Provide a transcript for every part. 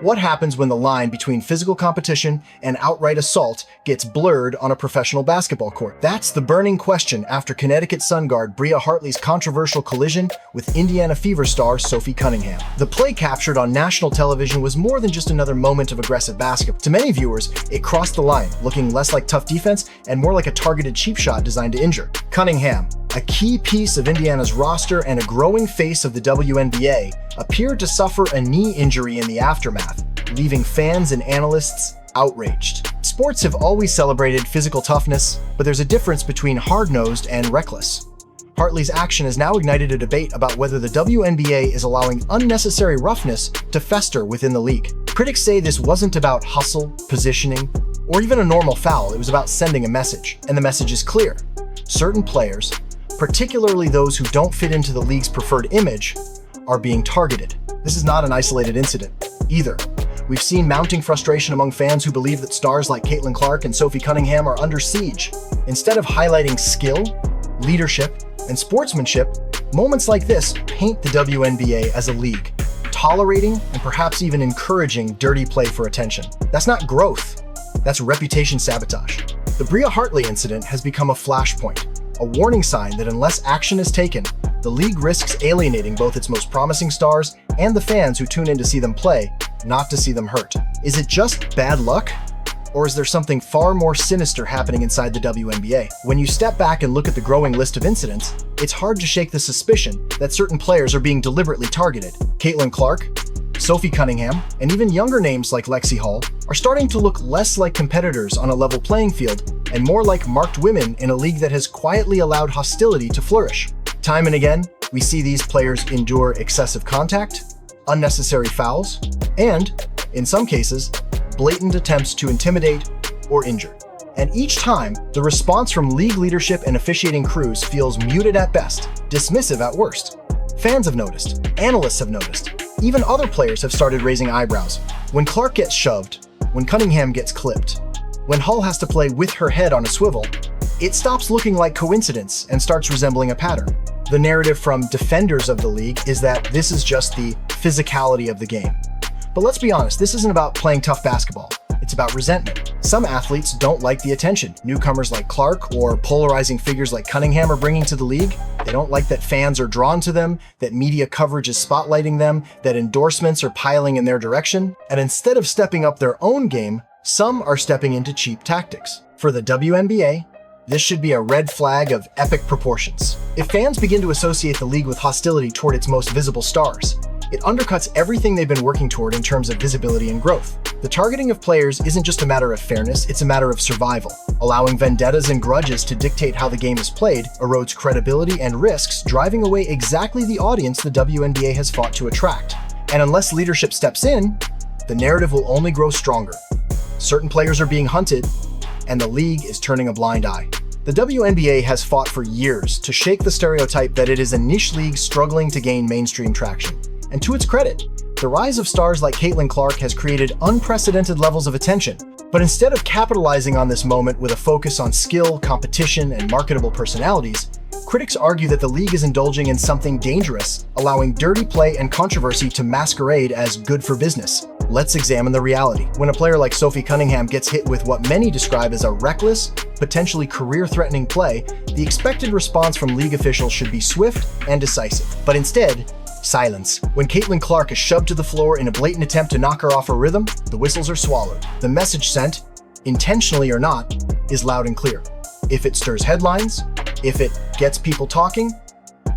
What happens when the line between physical competition and outright assault gets blurred on a professional basketball court? That's the burning question after Connecticut Sun guard Bria Hartley's controversial collision with Indiana Fever star Sophie Cunningham. The play captured on national television was more than just another moment of aggressive basketball. To many viewers, it crossed the line, looking less like tough defense and more like a targeted cheap shot designed to injure. Cunningham, a key piece of Indiana's roster and a growing face of the WNBA, appeared to suffer a knee injury in the aftermath, leaving fans and analysts outraged. Sports have always celebrated physical toughness, but there's a difference between hard-nosed and reckless. Hartley's action has now ignited a debate about whether the WNBA is allowing unnecessary roughness to fester within the league. Critics say this wasn't about hustle, positioning, or even a normal foul. It was about sending a message, and the message is clear. Certain players, particularly those who don't fit into the league's preferred image, are being targeted. This is not an isolated incident, either. We've seen mounting frustration among fans who believe that stars like Caitlin Clark and Sophie Cunningham are under siege. Instead of highlighting skill, leadership, and sportsmanship, moments like this paint the WNBA as a league, tolerating and perhaps even encouraging dirty play for attention. That's not growth, that's reputation sabotage. The Bria Hartley incident has become a flashpoint, a warning sign that unless action is taken, the league risks alienating both its most promising stars and the fans who tune in to see them play, not to see them hurt. Is it just bad luck? Or is there something far more sinister happening inside the WNBA? When you step back and look at the growing list of incidents, it's hard to shake the suspicion that certain players are being deliberately targeted. Caitlin Clark, Sophie Cunningham, and even younger names like Lexi Hall are starting to look less like competitors on a level playing field and more like marked women in a league that has quietly allowed hostility to flourish. Time and again, we see these players endure excessive contact, unnecessary fouls, and, in some cases, blatant attempts to intimidate or injure. And each time, the response from league leadership and officiating crews feels muted at best, dismissive at worst. Fans have noticed, analysts have noticed, even other players have started raising eyebrows. When Clark gets shoved, when Cunningham gets clipped, when Hull has to play with her head on a swivel, it stops looking like coincidence and starts resembling a pattern. The narrative from defenders of the league is that this is just the physicality of the game. But let's be honest, this isn't about playing tough basketball. It's about resentment. Some athletes don't like the attention newcomers like Clark or polarizing figures like Cunningham are bringing to the league. They don't like that fans are drawn to them, that media coverage is spotlighting them, that endorsements are piling in their direction. And instead of stepping up their own game, some are stepping into cheap tactics. For the WNBA, this should be a red flag of epic proportions. If fans begin to associate the league with hostility toward its most visible stars, it undercuts everything they've been working toward in terms of visibility and growth. The targeting of players isn't just a matter of fairness, it's a matter of survival. Allowing vendettas and grudges to dictate how the game is played erodes credibility and risks driving away exactly the audience the WNBA has fought to attract. And unless leadership steps in, the narrative will only grow stronger. Certain players are being hunted, and the league is turning a blind eye. The WNBA has fought for years to shake the stereotype that it is a niche league struggling to gain mainstream traction. And to its credit, the rise of stars like Caitlin Clark has created unprecedented levels of attention. But instead of capitalizing on this moment with a focus on skill, competition, and marketable personalities, critics argue that the league is indulging in something dangerous, allowing dirty play and controversy to masquerade as good for business. Let's examine the reality. When a player like Sophie Cunningham gets hit with what many describe as a reckless, potentially career-threatening play, the expected response from league officials should be swift and decisive. But instead, silence. When Caitlin Clark is shoved to the floor in a blatant attempt to knock her off her rhythm, the whistles are swallowed. The message sent, intentionally or not, is loud and clear. If it stirs headlines, if it gets people talking,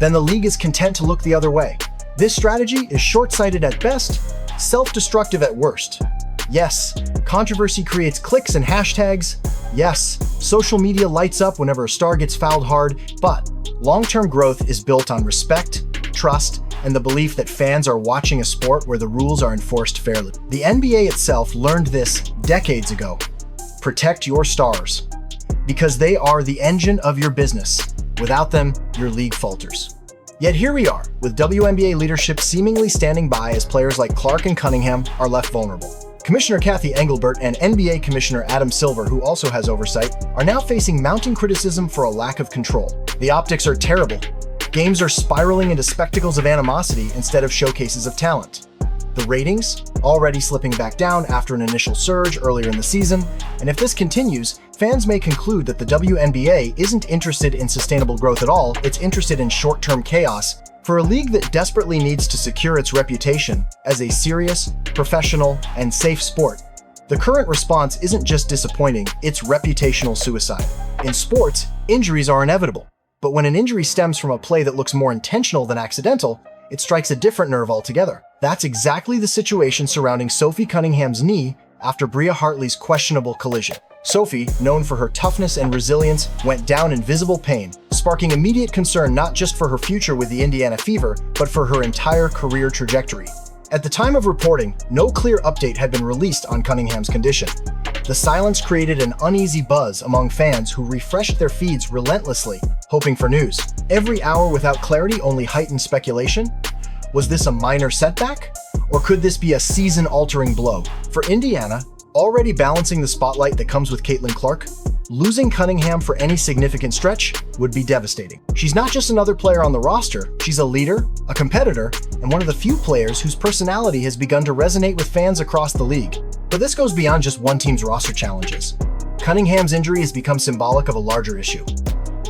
then the league is content to look the other way. This strategy is short-sighted at best, self-destructive at worst. Yes, controversy creates clicks and hashtags. Yes, social media lights up whenever a star gets fouled hard, but long-term growth is built on respect, trust, and the belief that fans are watching a sport where the rules are enforced fairly. The NBA itself learned this decades ago. Protect your stars, because they are the engine of your business. Without them, your league falters. Yet here we are, with WNBA leadership seemingly standing by as players like Clark and Cunningham are left vulnerable. Commissioner Kathy Engelbert and NBA Commissioner Adam Silver, who also has oversight, are now facing mounting criticism for a lack of control. The optics are terrible. Games are spiraling into spectacles of animosity instead of showcases of talent. The ratings, already slipping back down after an initial surge earlier in the season, and if this continues, fans may conclude that the WNBA isn't interested in sustainable growth at all, it's interested in short-term chaos for a league that desperately needs to secure its reputation as a serious, professional, and safe sport. The current response isn't just disappointing, it's reputational suicide. In sports, injuries are inevitable, but when an injury stems from a play that looks more intentional than accidental, it strikes a different nerve altogether. That's exactly the situation surrounding Sophie Cunningham's knee after Bria Hartley's questionable collision. Sophie, known for her toughness and resilience, went down in visible pain, sparking immediate concern not just for her future with the Indiana Fever, but for her entire career trajectory. At the time of reporting, no clear update had been released on Cunningham's condition. The silence created an uneasy buzz among fans who refreshed their feeds relentlessly, hoping for news. Every hour without clarity only heightened speculation. Was this a minor setback? Or could this be a season-altering blow? For Indiana, already balancing the spotlight that comes with Caitlin Clark, losing Cunningham for any significant stretch would be devastating. She's not just another player on the roster, she's a leader, a competitor, and one of the few players whose personality has begun to resonate with fans across the league. But this goes beyond just one team's roster challenges. Cunningham's injury has become symbolic of a larger issue: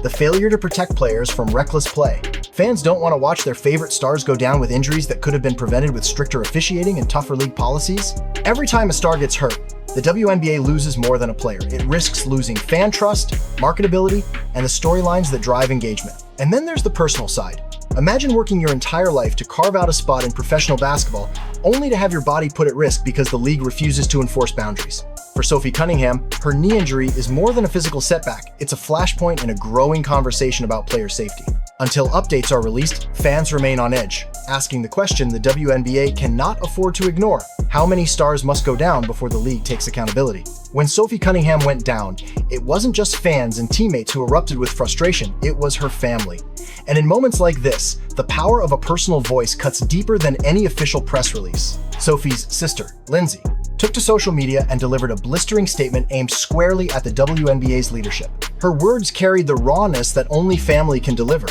the failure to protect players from reckless play. Fans don't want to watch their favorite stars go down with injuries that could have been prevented with stricter officiating and tougher league policies. Every time a star gets hurt, the WNBA loses more than a player. It risks losing fan trust, marketability, and the storylines that drive engagement. And then there's the personal side. Imagine working your entire life to carve out a spot in professional basketball, only to have your body put at risk because the league refuses to enforce boundaries. For Sophie Cunningham, her knee injury is more than a physical setback. It's a flashpoint in a growing conversation about player safety. Until updates are released, fans remain on edge, asking the question the WNBA cannot afford to ignore: how many stars must go down before the league takes accountability? When Sophie Cunningham went down, it wasn't just fans and teammates who erupted with frustration, it was her family. And in moments like this, the power of a personal voice cuts deeper than any official press release. Sophie's sister, Lindsay, took to social media and delivered a blistering statement aimed squarely at the WNBA's leadership. Her words carried the rawness that only family can deliver.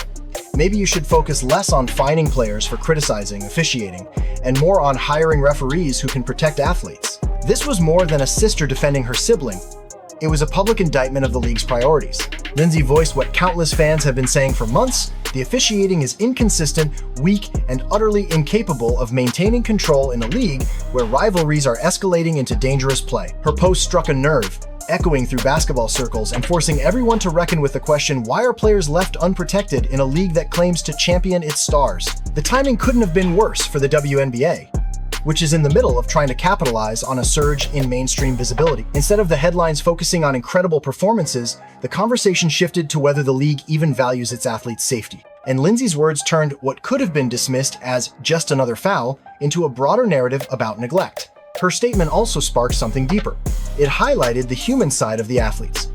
Maybe you should focus less on fining players for criticizing officiating and more on hiring referees who can protect athletes. This was more than a sister defending her sibling. It was a public indictment of the league's priorities. Lindsay voiced what countless fans have been saying for months: the officiating is inconsistent, weak, and utterly incapable of maintaining control in a league where rivalries are escalating into dangerous play. Her post struck a nerve, echoing through basketball circles and forcing everyone to reckon with the question: why are players left unprotected in a league that claims to champion its stars? The timing couldn't have been worse for the WNBA, which is in the middle of trying to capitalize on a surge in mainstream visibility. Instead of the headlines focusing on incredible performances, the conversation shifted to whether the league even values its athletes' safety. And Lindsay's words turned what could have been dismissed as just another foul into a broader narrative about neglect. Her statement also sparked something deeper. It highlighted the human side of the athletes.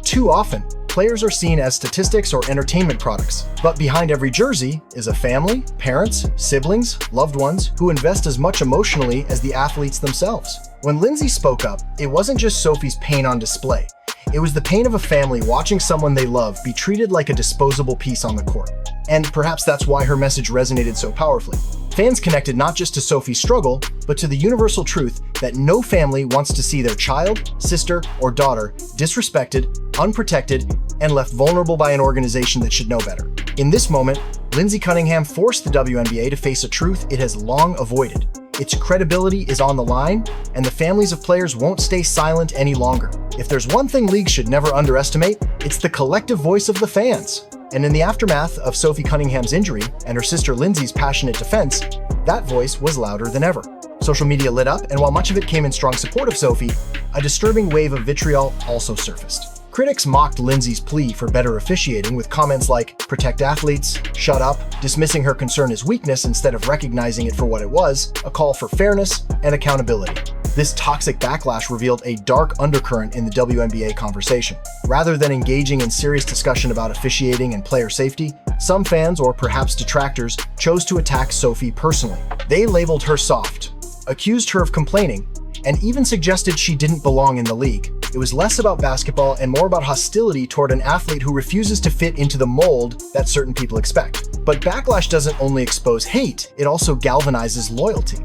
Too often, players are seen as statistics or entertainment products, but behind every jersey is a family, parents, siblings, loved ones who invest as much emotionally as the athletes themselves. When Lindsay spoke up, it wasn't just Sophie's pain on display. It was the pain of a family watching someone they love be treated like a disposable piece on the court. And perhaps that's why her message resonated so powerfully. Fans connected not just to Sophie's struggle, but to the universal truth that no family wants to see their child, sister, or daughter disrespected, unprotected, and left vulnerable by an organization that should know better. In this moment, Lindsay Cunningham forced the WNBA to face a truth it has long avoided. Its credibility is on the line, and the families of players won't stay silent any longer. If there's one thing leagues should never underestimate, it's the collective voice of the fans. And in the aftermath of Sophie Cunningham's injury and her sister Lindsay's passionate defense, that voice was louder than ever. Social media lit up, and while much of it came in strong support of Sophie, a disturbing wave of vitriol also surfaced. Critics mocked Lindsay's plea for better officiating with comments like "protect athletes," "shut up," dismissing her concern as weakness instead of recognizing it for what it was, a call for fairness and accountability. This toxic backlash revealed a dark undercurrent in the WNBA conversation. Rather than engaging in serious discussion about officiating and player safety, some fans, or perhaps detractors, chose to attack Sophie personally. They labeled her soft, accused her of complaining, and even suggested she didn't belong in the league. It was less about basketball and more about hostility toward an athlete who refuses to fit into the mold that certain people expect. But backlash doesn't only expose hate, it also galvanizes loyalty.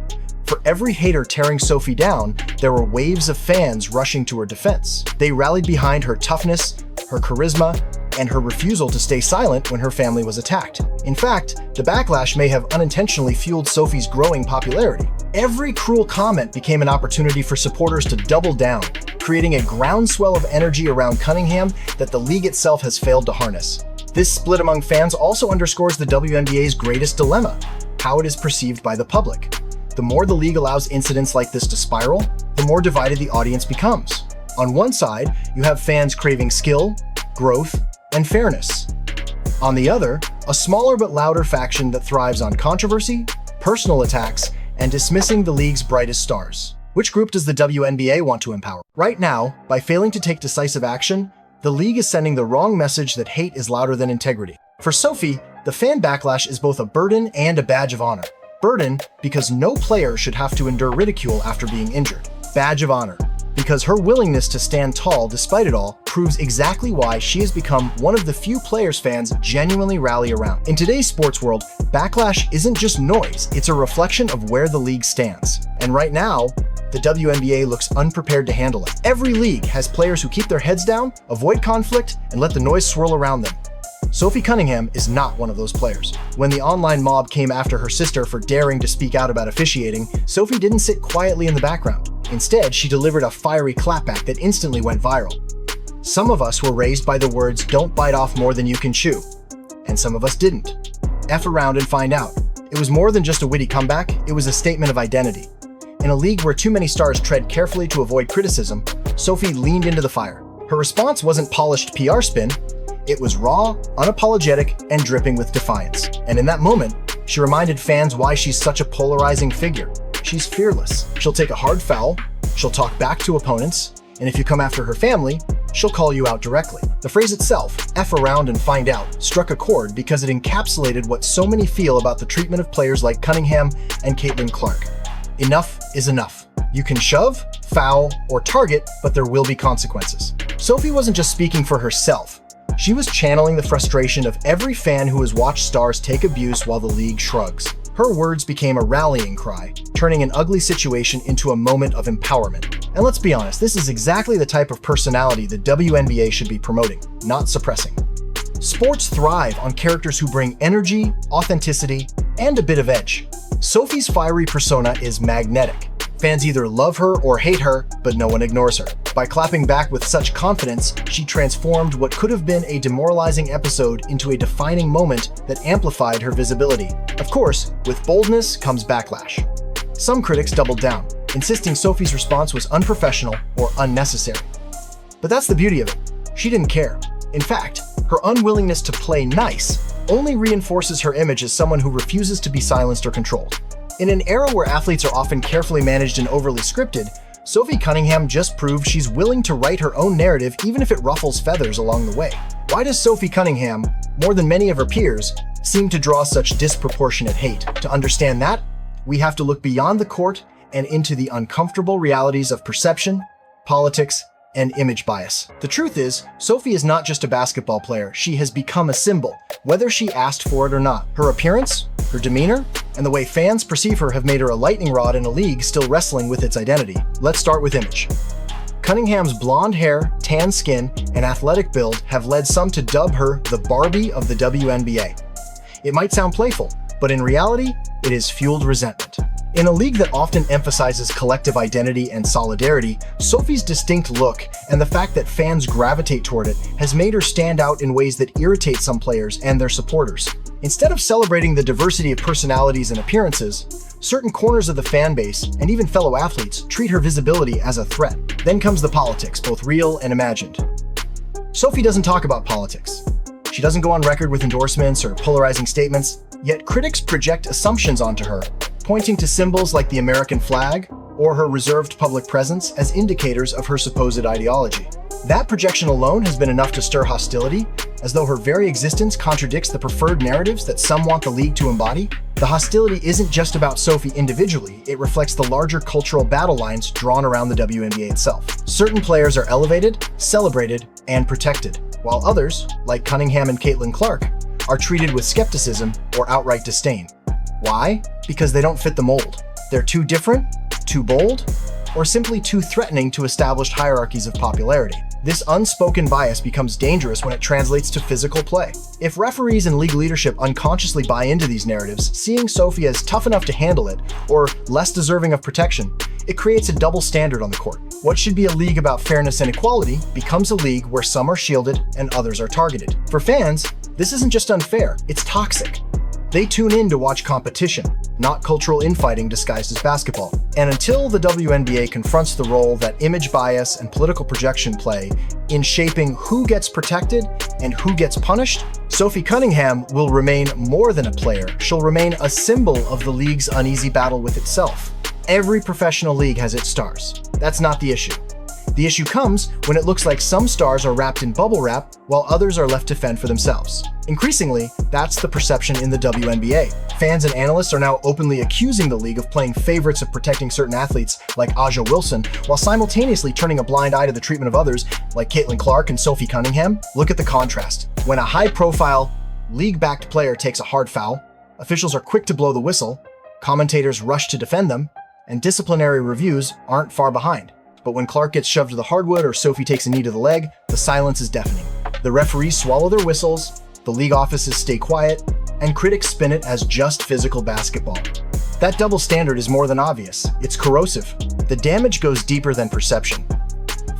For every hater tearing Sophie down, there were waves of fans rushing to her defense. They rallied behind her toughness, her charisma, and her refusal to stay silent when her family was attacked. In fact, the backlash may have unintentionally fueled Sophie's growing popularity. Every cruel comment became an opportunity for supporters to double down, creating a groundswell of energy around Cunningham that the league itself has failed to harness. This split among fans also underscores the WNBA's greatest dilemma: how it is perceived by the public. The more the league allows incidents like this to spiral, the more divided the audience becomes. On one side, you have fans craving skill, growth, and fairness. On the other, a smaller but louder faction that thrives on controversy, personal attacks, and dismissing the league's brightest stars. Which group does the WNBA want to empower? Right now, by failing to take decisive action, the league is sending the wrong message that hate is louder than integrity. For Sophie, the fan backlash is both a burden and a badge of honor. Burden, because no player should have to endure ridicule after being injured. Badge of honor, because her willingness to stand tall despite it all proves exactly why she has become one of the few players fans genuinely rally around. In today's sports world, backlash isn't just noise, it's a reflection of where the league stands. And right now, the WNBA looks unprepared to handle it. Every league has players who keep their heads down, avoid conflict, and let the noise swirl around them. Sophie Cunningham is not one of those players. When the online mob came after her sister for daring to speak out about officiating, Sophie didn't sit quietly in the background. Instead, she delivered a fiery clapback that instantly went viral. Some of us were raised by the words, "Don't bite off more than you can chew," and some of us didn't. F around and find out. It was more than just a witty comeback, it was a statement of identity. In a league where too many stars tread carefully to avoid criticism, Sophie leaned into the fire. Her response wasn't polished PR spin, it was raw, unapologetic, and dripping with defiance. And in that moment, she reminded fans why she's such a polarizing figure. She's fearless. She'll take a hard foul, she'll talk back to opponents, and if you come after her family, she'll call you out directly. The phrase itself, F around and find out, struck a chord because it encapsulated what so many feel about the treatment of players like Cunningham and Caitlin Clark. Enough is enough. You can shove, foul, or target, but there will be consequences. Sophie wasn't just speaking for herself. She was channeling the frustration of every fan who has watched stars take abuse while the league shrugs. Her words became a rallying cry, turning an ugly situation into a moment of empowerment. And let's be honest, this is exactly the type of personality the WNBA should be promoting, not suppressing. Sports thrive on characters who bring energy, authenticity, and a bit of edge. Sophie's fiery persona is magnetic. Fans either love her or hate her, but no one ignores her. By clapping back with such confidence, she transformed what could have been a demoralizing episode into a defining moment that amplified her visibility. Of course, with boldness comes backlash. Some critics doubled down, insisting Sophie's response was unprofessional or unnecessary. But that's the beauty of it. She didn't care. In fact, her unwillingness to play nice only reinforces her image as someone who refuses to be silenced or controlled. In an era where athletes are often carefully managed and overly scripted, Sophie Cunningham just proved she's willing to write her own narrative even if it ruffles feathers along the way. Why does Sophie Cunningham, more than many of her peers, seem to draw such disproportionate hate? To understand that, we have to look beyond the court and into the uncomfortable realities of perception, politics, and image bias. The truth is, Sophie is not just a basketball player, she has become a symbol, whether she asked for it or not. Her appearance, her demeanor, and the way fans perceive her have made her a lightning rod in a league still wrestling with its identity. Let's start with image. Cunningham's blonde hair, tan skin, and athletic build have led some to dub her the Barbie of the WNBA. It might sound playful, but in reality, it has fueled resentment. In a league that often emphasizes collective identity and solidarity, Sophie's distinct look and the fact that fans gravitate toward it has made her stand out in ways that irritate some players and their supporters. Instead of celebrating the diversity of personalities and appearances, certain corners of the fan base and even fellow athletes treat her visibility as a threat. Then comes the politics, both real and imagined. Sophie doesn't talk about politics. She doesn't go on record with endorsements or polarizing statements, yet critics project assumptions onto her, pointing to symbols like the American flag or her reserved public presence as indicators of her supposed ideology. That projection alone has been enough to stir hostility, as though her very existence contradicts the preferred narratives that some want the league to embody. The hostility isn't just about Sophie individually, it reflects the larger cultural battle lines drawn around the WNBA itself. Certain players are elevated, celebrated, and protected, while others, like Cunningham and Caitlin Clark, are treated with skepticism or outright disdain. Why? Because they don't fit the mold. They're too different, too bold, or simply too threatening to established hierarchies of popularity. This unspoken bias becomes dangerous when it translates to physical play. If referees and league leadership unconsciously buy into these narratives, seeing Sophie as tough enough to handle it, or less deserving of protection, it creates a double standard on the court. What should be a league about fairness and equality becomes a league where some are shielded and others are targeted. For fans, this isn't just unfair, it's toxic. They tune in to watch competition, not cultural infighting disguised as basketball. And until the WNBA confronts the role that image bias and political projection play in shaping who gets protected and who gets punished, Sophie Cunningham will remain more than a player. She'll remain a symbol of the league's uneasy battle with itself. Every professional league has its stars. That's not the issue. The issue comes when it looks like some stars are wrapped in bubble wrap while others are left to fend for themselves. Increasingly, that's the perception in the WNBA. Fans and analysts are now openly accusing the league of playing favorites of protecting certain athletes like Aja Wilson, while simultaneously turning a blind eye to the treatment of others like Caitlin Clark and Sophie Cunningham. Look at the contrast. When a high-profile, league-backed player takes a hard foul, officials are quick to blow the whistle, commentators rush to defend them, and disciplinary reviews aren't far behind. But when Clark gets shoved to the hardwood or Sophie takes a knee to the leg, the silence is deafening. The referees swallow their whistles, the league offices stay quiet, and critics spin it as just physical basketball. That double standard is more than obvious. It's corrosive. The damage goes deeper than perception.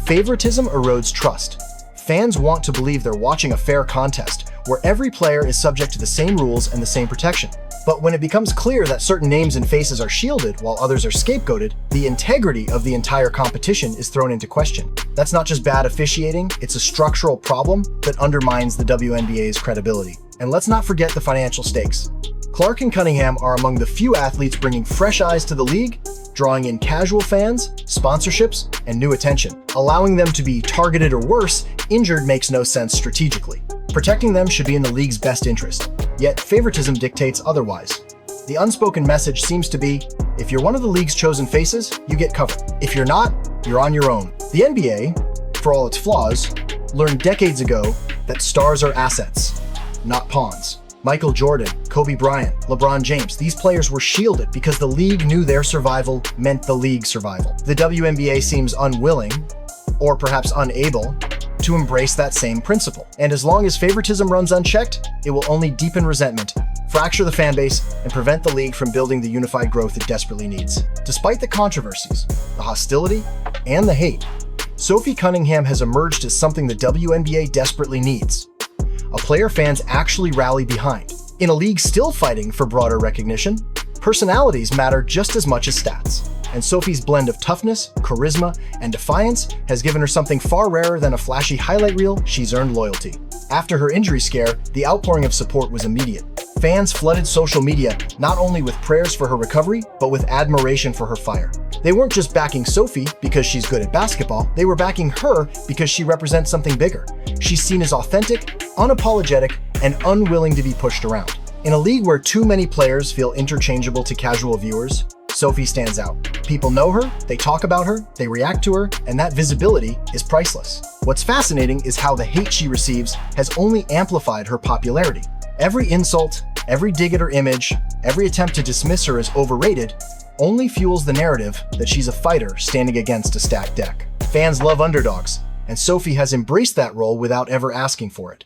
Favoritism erodes trust. Fans want to believe they're watching a fair contest, where every player is subject to the same rules and the same protection. But when it becomes clear that certain names and faces are shielded while others are scapegoated, the integrity of the entire competition is thrown into question. That's not just bad officiating, it's a structural problem that undermines the WNBA's credibility. And let's not forget the financial stakes. Clark and Cunningham are among the few athletes bringing fresh eyes to the league, drawing in casual fans, sponsorships, and new attention. Allowing them to be targeted or worse, injured makes no sense strategically. Protecting them should be in the league's best interest, yet favoritism dictates otherwise. The unspoken message seems to be, if you're one of the league's chosen faces, you get covered. If you're not, you're on your own. The NBA, for all its flaws, learned decades ago that stars are assets, not pawns. Michael Jordan, Kobe Bryant, LeBron James, these players were shielded because the league knew their survival meant the league's survival. The WNBA seems unwilling, or perhaps unable, to embrace that same principle. And as long as favoritism runs unchecked, it will only deepen resentment, fracture the fan base, and prevent the league from building the unified growth it desperately needs. Despite the controversies, the hostility, and the hate, Sophie Cunningham has emerged as something the WNBA desperately needs. A player fans actually rally behind. In a league still fighting for broader recognition, personalities matter just as much as stats. And Sophie's blend of toughness, charisma, and defiance has given her something far rarer than a flashy highlight reel. She's earned loyalty. After her injury scare, the outpouring of support was immediate. Fans flooded social media not only with prayers for her recovery, but with admiration for her fire. They weren't just backing Sophie because she's good at basketball, they were backing her because she represents something bigger. She's seen as authentic, unapologetic, and unwilling to be pushed around. In a league where too many players feel interchangeable to casual viewers, Sophie stands out. People know her, they talk about her, they react to her, and that visibility is priceless. What's fascinating is how the hate she receives has only amplified her popularity. Every insult, every dig at her image, every attempt to dismiss her as overrated only fuels the narrative that she's a fighter standing against a stacked deck. Fans love underdogs, and Sophie has embraced that role without ever asking for it.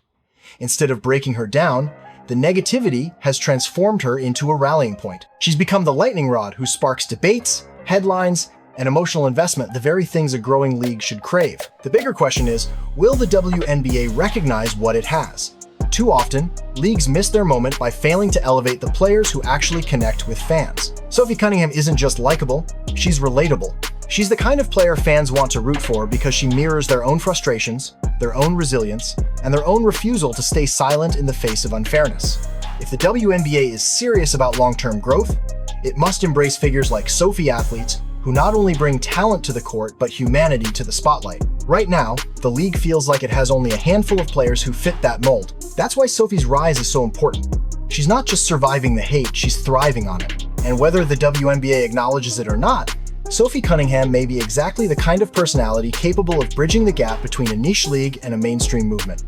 Instead of breaking her down, the negativity has transformed her into a rallying point. She's become the lightning rod who sparks debates, headlines, and emotional investment, the very things a growing league should crave. The bigger question is, will the WNBA recognize what it has? Too often, leagues miss their moment by failing to elevate the players who actually connect with fans. Sophie Cunningham isn't just likable, she's relatable. She's the kind of player fans want to root for because she mirrors their own frustrations, their own resilience, and their own refusal to stay silent in the face of unfairness. If the WNBA is serious about long-term growth, it must embrace figures like Sophie athletes who not only bring talent to the court, but humanity to the spotlight. Right now, the league feels like it has only a handful of players who fit that mold. That's why Sophie's rise is so important. She's not just surviving the hate, she's thriving on it. And whether the WNBA acknowledges it or not, Sophie Cunningham may be exactly the kind of personality capable of bridging the gap between a niche league and a mainstream movement.